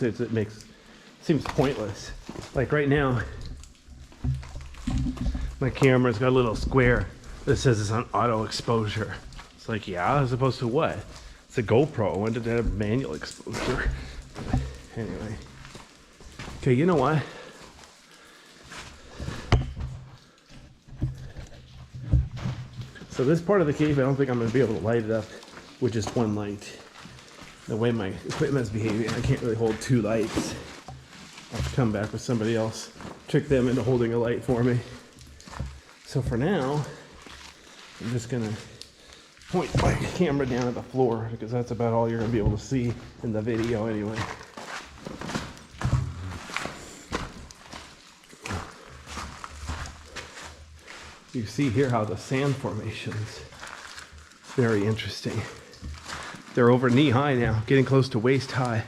it seems pointless. Like right now, my camera's got a little square that says it's on auto exposure. It's like, yeah, as opposed to what? It's a GoPro. When did it have manual exposure? But anyway. Okay, you know what? So this part of the cave, I don't think I'm going to be able to light it up with just one light. The way my equipment's behaving, I can't really hold two lights. I'll have to come back with somebody else, trick them into holding a light for me. So for now, I'm just gonna point my camera down at the floor because that's about all you're gonna be able to see in the video anyway. You see here how the sand formations, very interesting. They're over knee high now, getting close to waist high.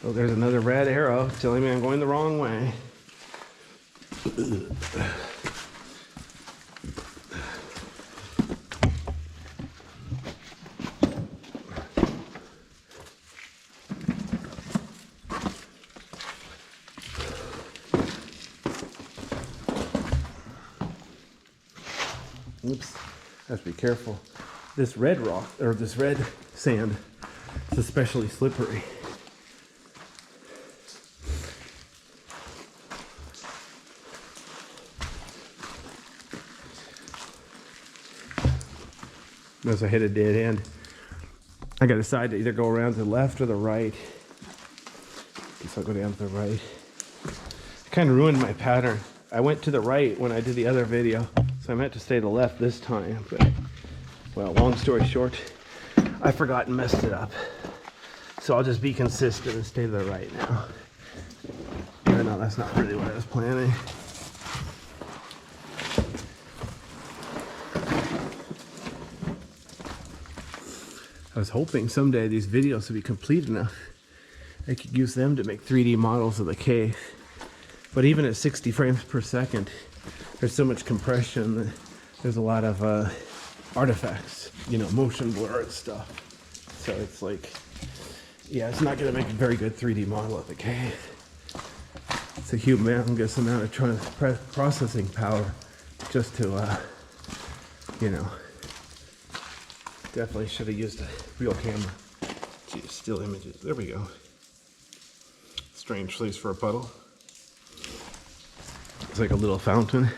Oh, there's another red arrow telling me I'm going the wrong way. Oops, have to be careful. This red rock, or this red sand, is especially slippery. As I hit a dead end, I got to decide to either go around to the left or the right. Guess I'll go down to the right. I kind of ruined my pattern. I went to the right when I did the other video, so I meant to stay to the left this time, but well, long story short, I forgot and messed it up. So I'll just be consistent and stay to the right now. Even though that's not really what I was planning. I was hoping someday these videos would be complete enough I could use them to make 3D models of the cave. But even at 60 frames per second, there's so much compression that there's a lot of artifacts, you know, motion blur and stuff. So it's like, yeah, it's not going to make a very good 3D model of the cave. It's a humongous amount of processing power just to, you know, definitely should have used a real camera. Gee, still images. There we go. Strange place for a puddle. It's like a little fountain.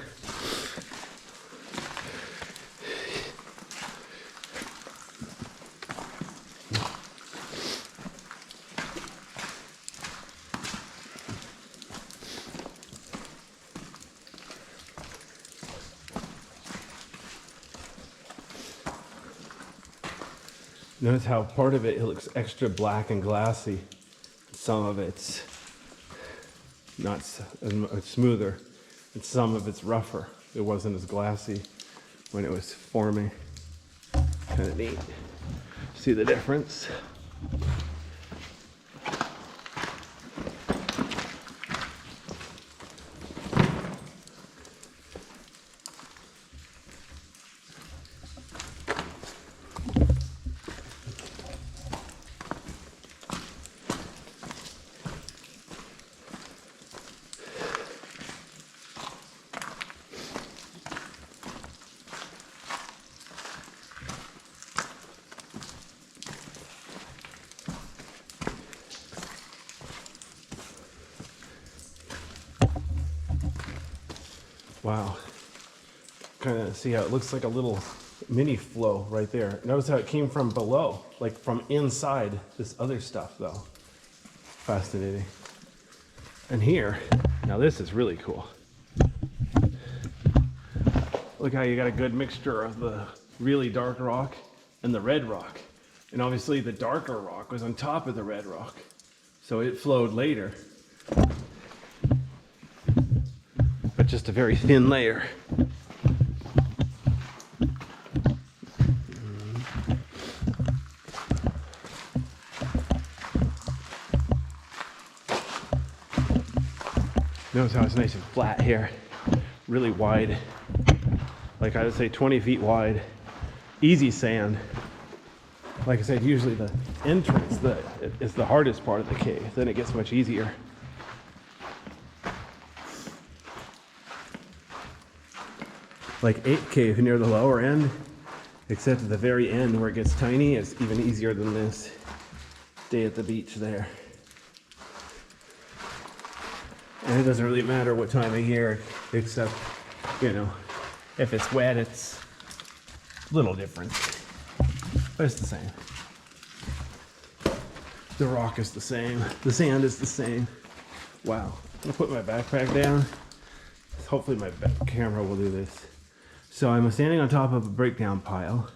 Notice how part of it looks extra black and glassy. Some of it's not it's smoother, and some of it's rougher. It wasn't as glassy when it was forming. Kind of neat. See the difference? Wow. Kind of see how it looks like a little mini flow right there. Notice how it came from below, like from inside this other stuff though. Fascinating. And here, now this is really cool. Look how you got a good mixture of the really dark rock and the red rock. And obviously the darker rock was on top of the red rock. So it flowed later. But just a very thin layer. Notice how it's nice and flat here. Really wide. Like I would say 20 feet wide. Easy sand. Like I said, usually the entrance is the hardest part of the cave. Then it gets much easier. Like 8 cave near the lower end, except at the very end where it gets tiny, it's even easier than this. Day at the beach there. And it doesn't really matter what time of year, except, you know, if it's wet, it's a little different. But it's the same. The rock is the same. The sand is the same. Wow. I'm gonna put my backpack down. Hopefully my camera will do this. So I'm standing on top of a breakdown pile.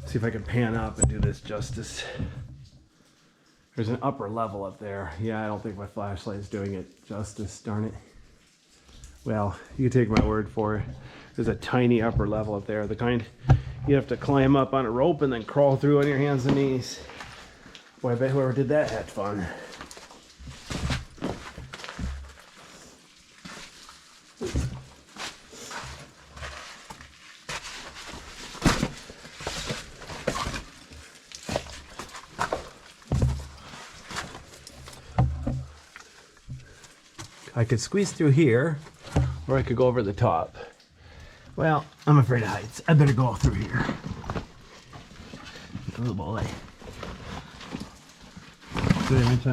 See if I can pan up and do this justice. There's an upper level up there. Yeah, I don't think my flashlight is doing it justice, darn it. Well, you can take my word for it. There's a tiny upper level up there. The kind you have to climb up on a rope and then crawl through on your hands and knees. Boy, I bet whoever did that had fun. I could squeeze through here, or I could go over the top. Well, I'm afraid of heights. I better go through here. Oh boy.